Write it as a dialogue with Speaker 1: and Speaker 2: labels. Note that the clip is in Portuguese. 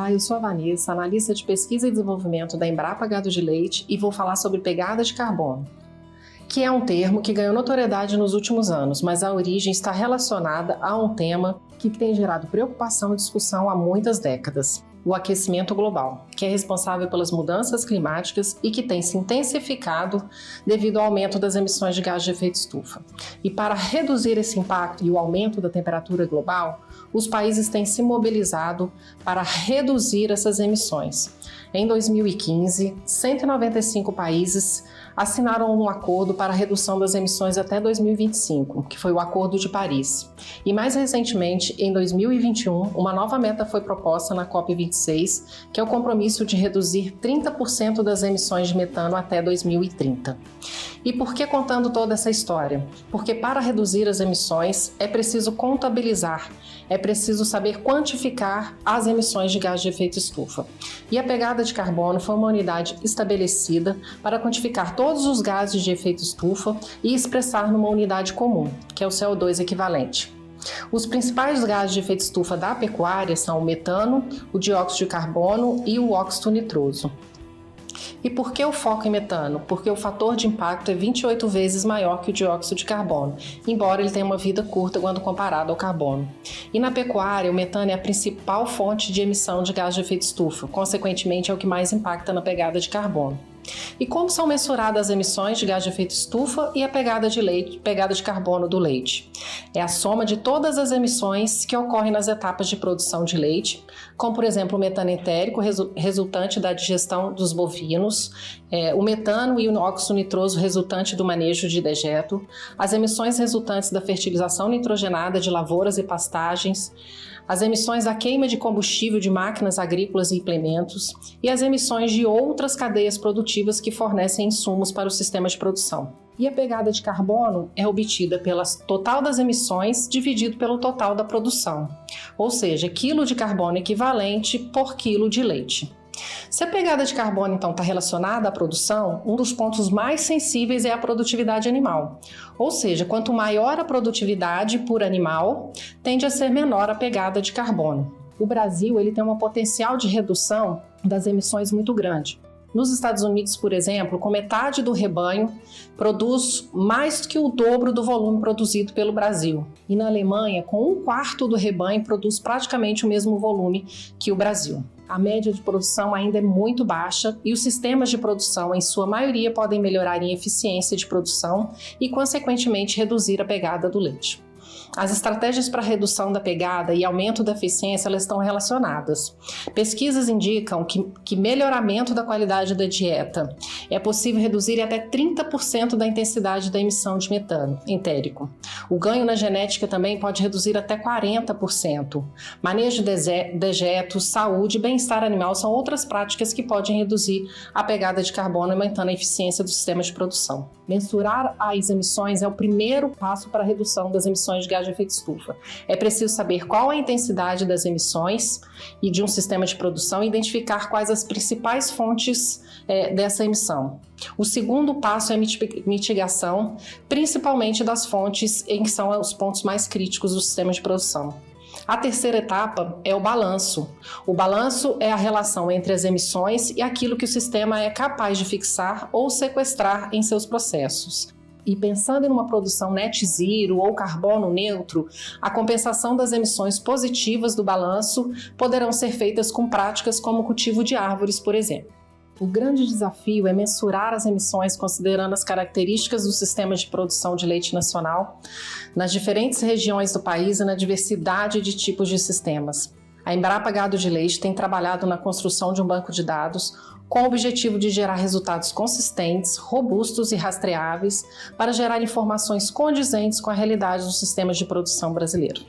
Speaker 1: Olá, eu sou a Vanessa, analista de pesquisa e desenvolvimento da Embrapa Gado de Leite e vou falar sobre pegada de carbono, que é um termo que ganhou notoriedade nos últimos anos, mas a origem está relacionada a um tema que tem gerado preocupação e discussão há muitas décadas: o aquecimento global, que é responsável pelas mudanças climáticas e que tem se intensificado devido ao aumento das emissões de gás de efeito estufa. E para reduzir esse impacto e o aumento da temperatura global, os países têm se mobilizado para reduzir essas emissões. Em 2015, 195 países assinaram um acordo para a redução das emissões até 2025, que foi o Acordo de Paris. E mais recentemente, em 2021, uma nova meta foi proposta na COP26, que é o compromisso de reduzir 30% das emissões de metano até 2030. E por que contando toda essa história? Porque para reduzir as emissões é preciso contabilizar, é preciso saber quantificar as emissões de gás de efeito estufa. E a pegada de carbono foi uma unidade estabelecida para quantificar todos os gases de efeito estufa e expressar numa unidade comum, que é o CO2 equivalente. Os principais gases de efeito estufa da pecuária são o metano, o dióxido de carbono e o óxido nitroso. E por que o foco em metano? Porque o fator de impacto é 28 vezes maior que o dióxido de carbono, embora ele tenha uma vida curta quando comparado ao carbono. E na pecuária, o metano é a principal fonte de emissão de gás de efeito estufa, consequentemente é o que mais impacta na pegada de carbono. E como são mensuradas as emissões de gás de efeito estufa e a pegada de carbono do leite? É a soma de todas as emissões que ocorrem nas etapas de produção de leite, como por exemplo o metano entérico resultante da digestão dos bovinos, o metano e o óxido nitroso resultante do manejo de dejeto, as emissões resultantes da fertilização nitrogenada de lavouras e pastagens, as emissões da queima de combustível de máquinas agrícolas e implementos e as emissões de outras cadeias produtivas que fornecem insumos para o sistema de produção. E a pegada de carbono é obtida pelo total das emissões dividido pelo total da produção, ou seja, quilo de carbono equivalente por quilo de leite. Se a pegada de carbono, então, está relacionada à produção, um dos pontos mais sensíveis é a produtividade animal. Ou seja, quanto maior a produtividade por animal, tende a ser menor a pegada de carbono. O Brasil ele tem um potencial de redução das emissões muito grande. Nos Estados Unidos, por exemplo, com metade do rebanho produz mais que o dobro do volume produzido pelo Brasil. E na Alemanha, com 1/4 do rebanho, produz praticamente o mesmo volume que o Brasil. A média de produção ainda é muito baixa e os sistemas de produção, em sua maioria, podem melhorar em eficiência de produção e, consequentemente, reduzir a pegada do leite. As estratégias para redução da pegada e aumento da eficiência elas estão relacionadas. Pesquisas indicam que melhoramento da qualidade da dieta é possível reduzir até 30% da intensidade da emissão de metano entérico. O ganho na genética também pode reduzir até 40%. Manejo de dejetos, saúde e bem-estar animal são outras práticas que podem reduzir a pegada de carbono e aumentando a eficiência do sistema de produção. Mensurar as emissões é o primeiro passo para a redução das emissões de gás de efeito estufa. É preciso saber qual a intensidade das emissões e de um sistema de produção e identificar quais as principais fontes dessa emissão. O segundo passo é a mitigação, principalmente das fontes em que são os pontos mais críticos do sistema de produção. A terceira etapa é o balanço. O balanço é a relação entre as emissões e aquilo que o sistema é capaz de fixar ou sequestrar em seus processos. E pensando em uma produção net zero ou carbono neutro, a compensação das emissões positivas do balanço poderão ser feitas com práticas como o cultivo de árvores, por exemplo. O grande desafio é mensurar as emissões considerando as características do sistema de produção de leite nacional nas diferentes regiões do país e na diversidade de tipos de sistemas. A Embrapa Gado de Leite tem trabalhado na construção de um banco de dados com o objetivo de gerar resultados consistentes, robustos e rastreáveis para gerar informações condizentes com a realidade dos sistemas de produção brasileiro.